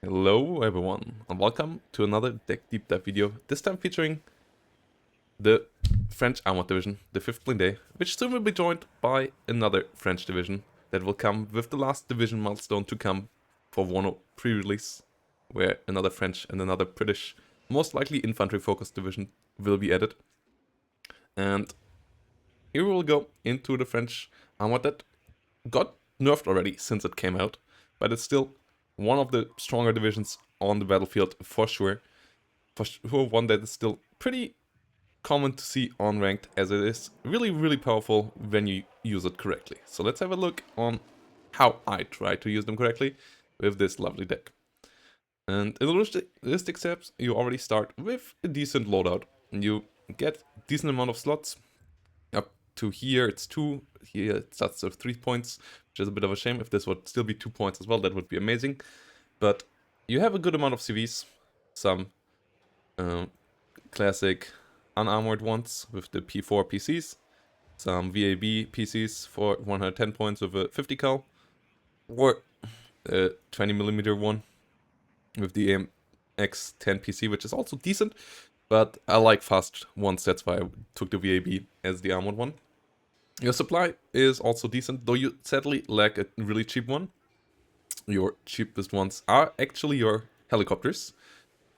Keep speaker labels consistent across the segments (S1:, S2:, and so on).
S1: Hello everyone, and welcome to another deck deep dive video, this time featuring the French Armored Division, the 5th Blindee, which soon will be joined by another French division that will come with the last division milestone to come for Warno pre-release, where another French and another British, most likely infantry-focused division will be added. And here we will go into the French Armored that got nerfed already since it came out, but it's still one of the stronger divisions on the battlefield for sure. For sure, one that is still pretty common to see on ranked, as it is really powerful when you use it correctly. So let's have a look on how I try to use them correctly with this lovely deck. And in the realistic steps, you already start with a decent loadout. You get decent amount of slots. Up to here it's 2, here it starts with 3 points, which is a bit of a shame. If this would still be 2 points as well, that would be amazing. But you have a good amount of CVs, some classic unarmored ones with the P4 PCs, some VAB PCs for 110 points with a 50 cal, or a 20mm one with the AMX10 PC, which is also decent, but I like fast ones, that's why I took the VAB as the armored one. Your supply is also decent, though you sadly lack a really cheap one. Your cheapest ones are actually your helicopters.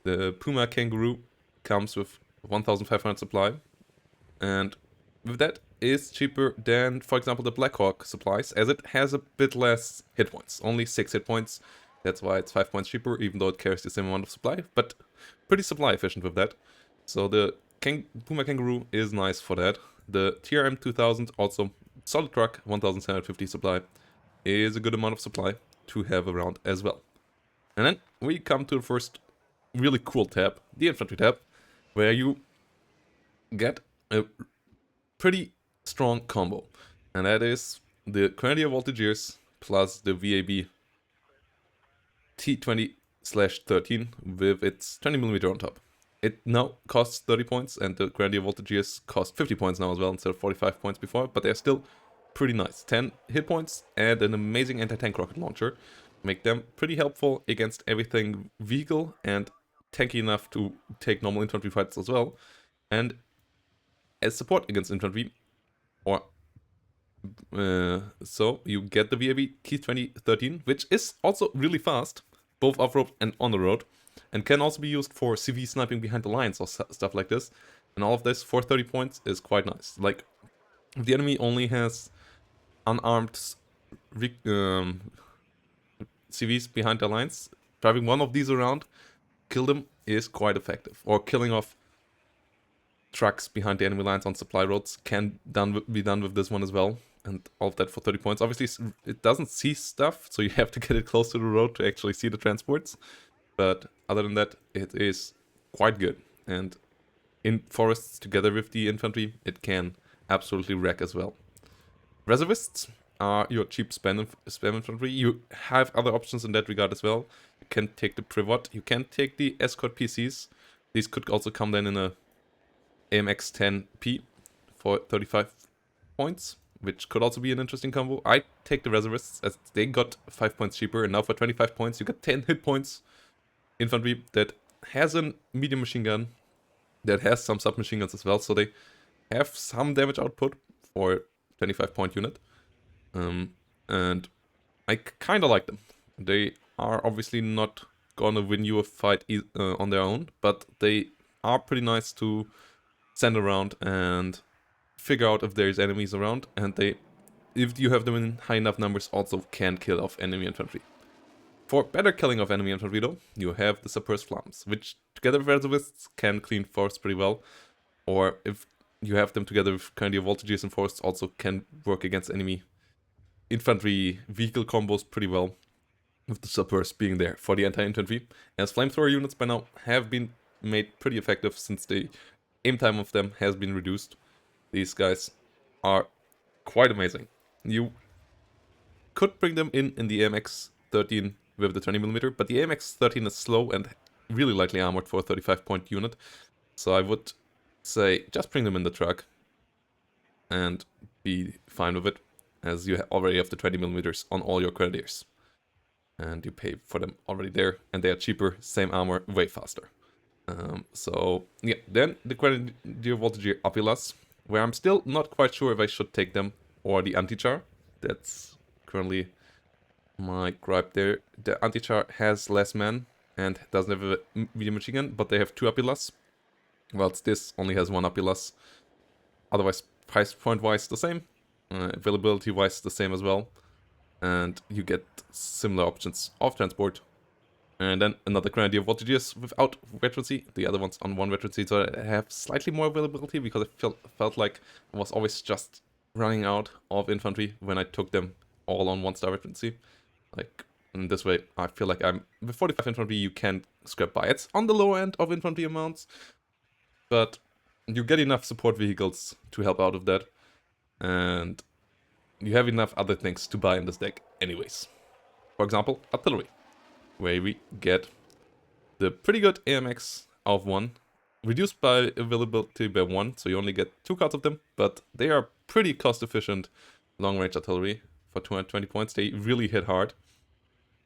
S1: The Puma Kangaroo comes with 1500 supply, and with that is cheaper than, for example, the Black Hawk supplies, as it has a bit less hit points, only 6 hit points. That's why it's 5 points cheaper, even though it carries the same amount of supply, but pretty supply efficient with that. So the Puma Kangaroo is nice for that. The TRM 2000, also solid truck, 1750 supply, is a good amount of supply to have around as well. And then we come to the first really cool tab, the infantry tab, where you get a pretty strong combo. And that is the Grenadier Voltigeurs plus the VAB T20/13 with its 20mm on top. It now costs 30 points, and the Grenadier Voltigeurs cost 50 points now as well, instead of 45 points before, but they're still pretty nice. 10 hit points and an amazing anti-tank rocket launcher make them pretty helpful against everything vehicle and tanky enough to take normal infantry fights as well. And as support against infantry, or so you get the VAB T2013, which is also really fast, both off-road and on the road, and can also be used for CV sniping behind the lines or stuff like this. And all of this for 30 points is quite nice. Like, if the enemy only has unarmed CVs behind their lines, driving one of these around, kill them is quite effective. Or killing off trucks behind the enemy lines on supply roads can be done with this one as well. And all of that for 30 points. Obviously, it doesn't see stuff, so you have to get it close to the road to actually see the transports. But other than that, it is quite good. And in forests together with the infantry, it can absolutely wreck as well. Reservists are your cheap spam infantry. You have other options in that regard as well. You can take the Privat, you can take the escort PCs. These could also come then in a AMX10P for 35 points, which could also be an interesting combo. I take the Reservists, as they got 5 points cheaper, and now for 25 points you got 10 hit points infantry that has a medium machine gun, that has some submachine guns as well, so they have some damage output for 25 point unit. And I kind of like them. They are obviously not gonna win you a fight on their own, but they are pretty nice to send around and figure out if there's enemies around, and they, if you have them in high enough numbers, also can kill off enemy infantry. For better killing of enemy infantry though, you have the Suppressed Flames, which together with Reservists can clean forests pretty well, or if you have them together with kind of Voltigeurs and forests, also can work against enemy infantry vehicle combos pretty well, with the Suppressed being there for the anti-infantry, as flamethrower units by now have been made pretty effective since the aim time of them has been reduced. These guys are quite amazing. You could bring them in the AMX13 with the 20mm, but the AMX13 is slow and really lightly armored for a 35 point unit, so I would say just bring them in the truck and be fine with it, as you already have the 20mm on all your Grenadiers. and you pay for them already there, and they are cheaper, same armor, way faster. So yeah, then the Grenadier Voltigeur Apilas, where I'm still not quite sure if I should take them or the Anti-Char. That's currently my gripe there. The Anti-Char has less men and doesn't have a medium machine gun, but they have 2 Apilas, whilst this only has 1 Apilas. Otherwise, price point wise the same, availability wise the same as well, and you get similar options of transport. And then another Grenadier Voltigeurs without veterancy, the other ones on 1 veterancy, so I have slightly more availability because I felt like I was always just running out of infantry when I took them all on 1-star veterancy. Like, in this way, I feel like I'm with 45 infantry, you can scrap by. It's on the low end of infantry amounts, but you get enough support vehicles to help out of that, and you have enough other things to buy in this deck anyways. For example, artillery, where we get the pretty good AMX of 1, reduced by availability by 1, so you only get 2 cards of them, but they are pretty cost efficient long-range artillery for 220 points. They really hit hard.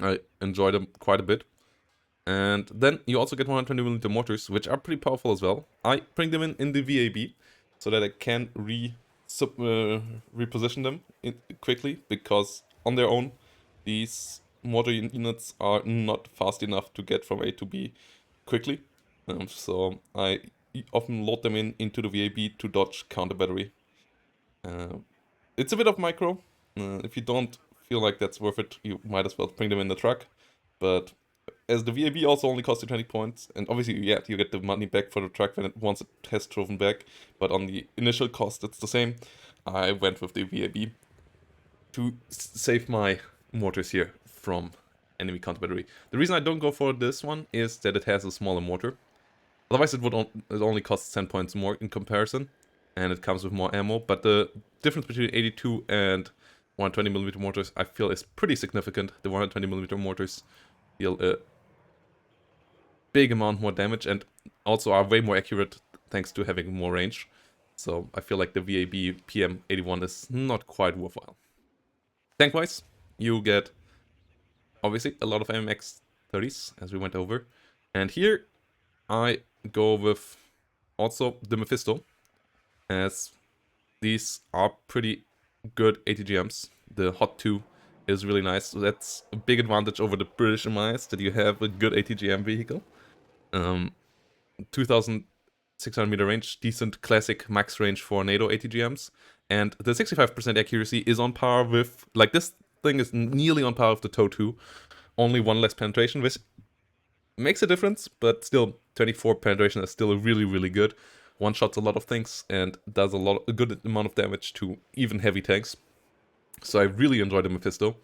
S1: I enjoy them quite a bit. And then you also get 120mm mortars, which are pretty powerful as well. I bring them in the VAB so that I can reposition them quickly, because on their own, these mortar units are not fast enough to get from A to B quickly. So I often load them into the VAB to dodge counter battery. It's a bit of micro. If you don't feel like that's worth it, you might as well bring them in the truck. But as the VAB also only costs you 20 points, and obviously, yeah, you get the money back for the truck once it has driven back, but on the initial cost, it's the same. I went with the VAB to save my mortars here from enemy counter battery. The reason I don't go for this one is that it has a smaller mortar. Otherwise, it only costs 10 points more in comparison, and it comes with more ammo, but the difference between 82 and 120mm mortars, I feel, is pretty significant. The 120mm mortars deal a big amount more damage and also are way more accurate thanks to having more range. So I feel like the VAB PM81 is not quite worthwhile. Tank-wise, you get obviously a lot of AMX 30s, as we went over. And here I go with also the Mephisto, as these are pretty good ATGMs. The Hot 2 is really nice. So that's a big advantage over the British MIs, that you have a good ATGM vehicle. 2600 meter range, decent classic max range for NATO ATGMs, and the 65% accuracy is on par with, like, this thing is nearly on par with the TOW 2, only 1 less penetration, which makes a difference, but still 24 penetration is still really, really good. One shots a lot of things and does a good amount of damage to even heavy tanks. So I really enjoy the Mephisto,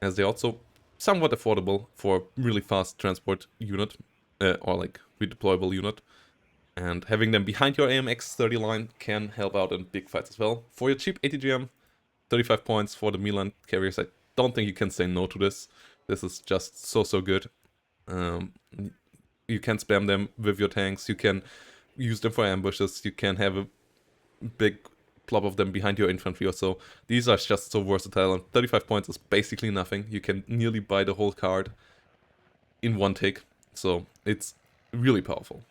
S1: as they're also somewhat affordable for really fast transport unit, or like redeployable unit. And having them behind your AMX 30 line can help out in big fights as well. For your cheap ATGM, 35 points for the Milan carriers. I don't think you can say no to this. This is just so good. You can spam them with your tanks, you can use them for ambushes, you can have a big plop of them behind your infantry or so. These are just so versatile, and 35 points is basically nothing. You can nearly buy the whole card in one take, so it's really powerful.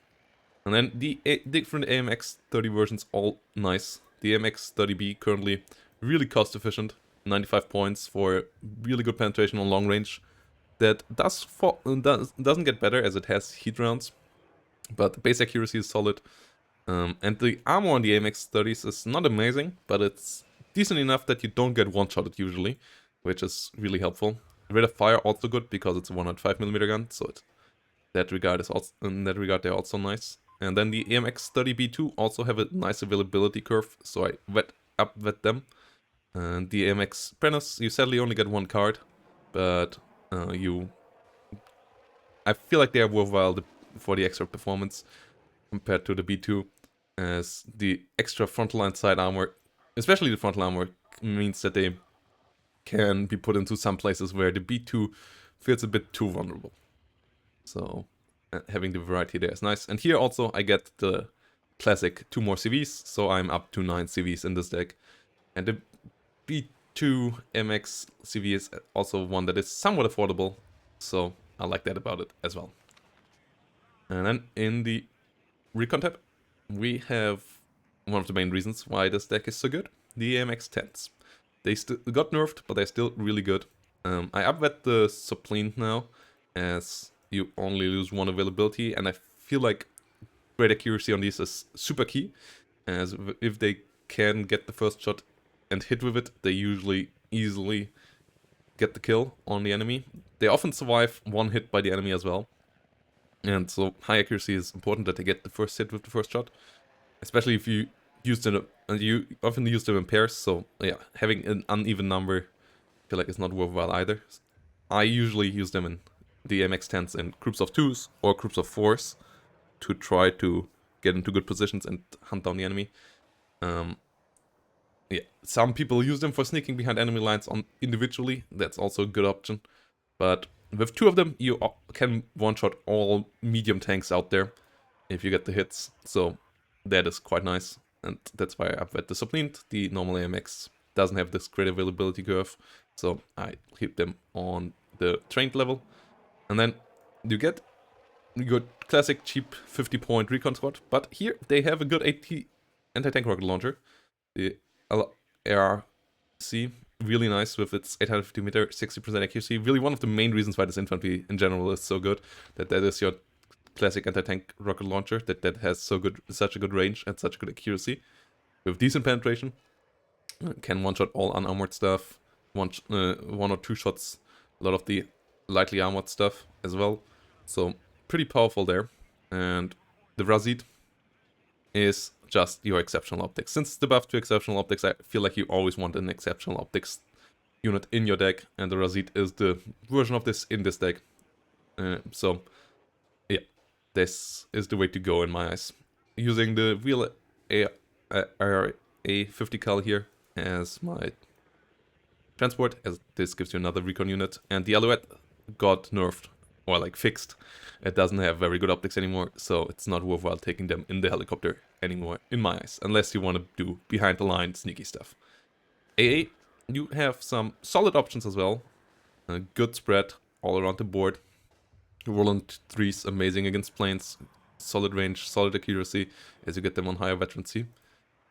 S1: And then the different AMX 30 versions, all nice. The AMX 30B currently really cost efficient, 95 points for really good penetration on long range. That doesn't get better as it has heat rounds, but base accuracy is solid. And the armor on the AMX 30s is not amazing, but it's decent enough that you don't get one-shotted usually, which is really helpful. Rate of fire also good because it's a 105mm gun, so in that regard they're also nice. And then the AMX 30B2 also have a nice availability curve, so I wet them. And the AMX Prentice, you sadly only get 1 card, but I feel like they are worthwhile for the extra performance compared to the B2, as the extra frontline side armor, especially the frontline armor, means that they can be put into some places where the B2 feels a bit too vulnerable. So having the variety there is nice. And here also I get the classic 2 more CVs, so I'm up to 9 CVs in this deck. And the 2 MX CV is also one that is somewhat affordable, so I like that about it as well. And then in the Recon tab, we have one of the main reasons why this deck is so good, the AMX 10s. They still got nerfed, but they're still really good. I upvet the Suppliant now, as you only lose one availability, and I feel like great accuracy on these is super key, as if they can get the first shot and hit with it, they usually easily get the kill on the enemy. They often survive one hit by the enemy as well, and so high accuracy is important that they get the first hit with the first shot, especially if you use them, and you often use them in pairs, so yeah, having an uneven number I feel like it's not worthwhile either. I usually use them in the MX-10s in groups of 2s or groups of 4s to try to get into good positions and hunt down the enemy. Yeah, some people use them for sneaking behind enemy lines on individually. That's also a good option. But with 2 of them, you can one-shot all medium tanks out there if you get the hits. So that is quite nice. And that's why I've read the Suppliant. The normal AMX doesn't have this great availability curve. So I keep them on the trained level. And then you get your classic cheap 50-point recon squad. But here they have a good anti-tank rocket launcher. The ARC, really nice with its 850 meter, 60% accuracy. Really one of the main reasons why this infantry in general is so good. That is your classic anti-tank rocket launcher that has such a good range and such good accuracy. With decent penetration. Can one-shot all unarmored stuff. One or 2 shots a lot of the lightly armored stuff as well. So pretty powerful there. And the Razid is just your exceptional optics. Since the buff to exceptional optics, I feel like you always want an exceptional optics unit in your deck, and the Razid is the version of this in this deck. So yeah, this is the way to go in my eyes. Using the real A50 cal here as my transport, as this gives you another recon unit, and the Alouette got nerfed, or like fixed. It doesn't have very good optics anymore, so it's not worthwhile taking them in the helicopter anymore, in my eyes, unless you want to do behind the line sneaky stuff. AA, you have some solid options as well. A good spread all around the board. Roland 3's amazing against planes, solid range, solid accuracy, as you get them on higher veterancy.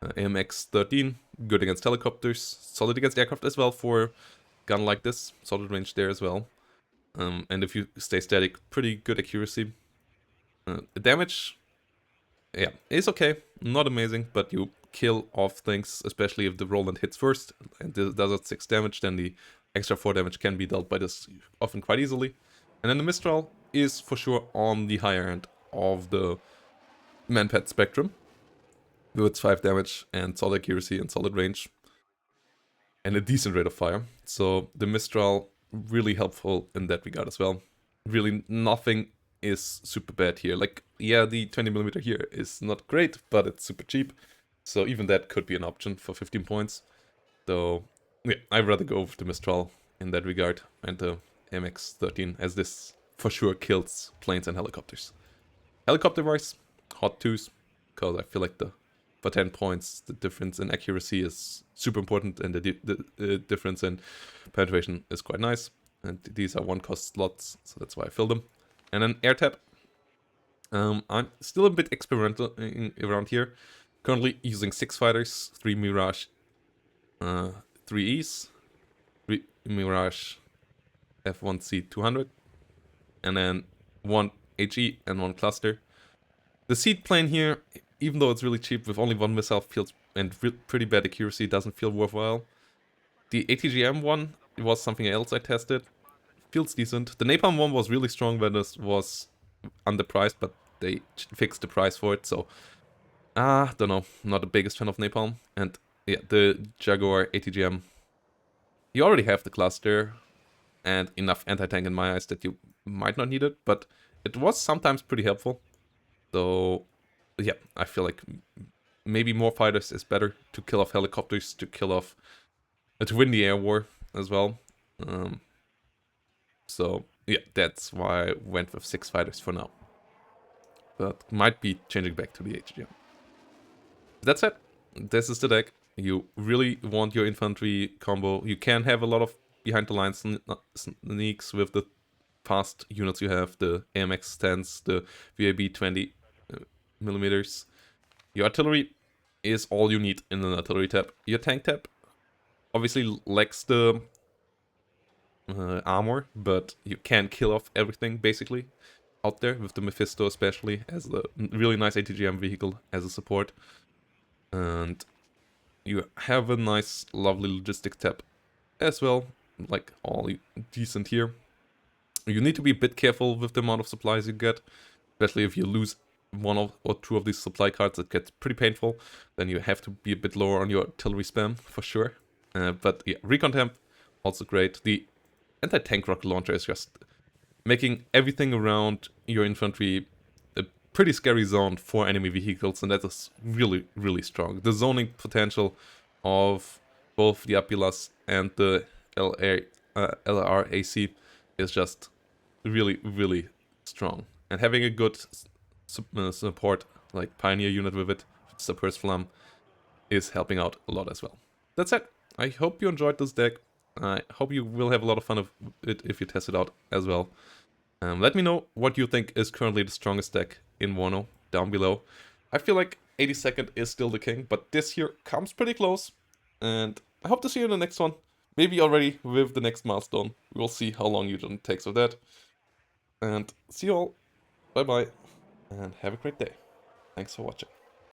S1: AMX 13, good against helicopters, solid against aircraft as well for a gun like this, solid range there as well. And if you stay static, pretty good accuracy. Damage, yeah, is okay, not amazing, but you kill off things, especially if the Roland hits first, and does it 6 damage, then the extra 4 damage can be dealt by this often quite easily. And then the Mistral is for sure on the higher end of the Manpad spectrum, with its 5 damage and solid accuracy and solid range, and a decent rate of fire. So the Mistral, really helpful in that regard as well. Really nothing is super bad here. Like, yeah, the 20mm here is not great, but it's super cheap. So even that could be an option for 15 points. So yeah, I'd rather go with the Mistral in that regard and the MX-13, as this for sure kills planes and helicopters. Helicopter-wise, hot 2s, because I feel like for 10 points, the difference in accuracy is super important, and the difference in penetration is quite nice. And these are 1-cost slots, so that's why I fill them. And then air tap. I'm still a bit experimental around here. Currently using 6 fighters, 3 Mirage, 3 E's, 3 Mirage F1C200, and then 1 HE and 1 cluster. The seed plane here, even though it's really cheap with only 1 missile, feels and pretty bad accuracy, doesn't feel worthwhile. The ATGM one was something else I tested. Feels decent. The Napalm one was really strong when this was underpriced, but they fixed the price for it, so don't know, not the biggest fan of Napalm. And yeah, the Jaguar ATGM, you already have the cluster and enough anti-tank in my eyes that you might not need it, but it was sometimes pretty helpful. So yeah, I feel like maybe more fighters is better to kill off helicopters, to win the air war as well. So yeah, that's why I went with 6 fighters for now. But might be changing back to the HGM. That's it. This is the deck. You really want your infantry combo. You can have a lot of behind the lines sneaks with the fast units you have, the AMX stands, the VAB 20 millimeters. Your artillery is all you need in an artillery tab. Your tank tab obviously lacks the armor, but you can kill off everything basically out there with the Mephisto, especially as a really nice ATGM vehicle as a support. And you have a nice, lovely logistic tab as well, like all decent here. You need to be a bit careful with the amount of supplies you get, especially if you lose one or two of these supply cards. It gets pretty painful. Then you have to be a bit lower on your artillery spam for sure. But yeah, recon temp also great. The anti-tank rocket launcher is just making everything around your infantry a pretty scary zone for enemy vehicles, and that is really, really strong. The zoning potential of both the Apilas and the LRAC is just really, really strong. And having a good support, like Pioneer unit with it, Suppress Flam, is helping out a lot as well. That's it. I hope you enjoyed this deck. I hope you will have a lot of fun of it if you test it out as well. Let me know what you think is currently the strongest deck in Warno down below. I feel like 82nd is still the king, but this here comes pretty close. And I hope to see you in the next one. Maybe already with the next milestone. We'll see how long it takes with that. And see you all. Bye bye. And have a great day. Thanks for watching.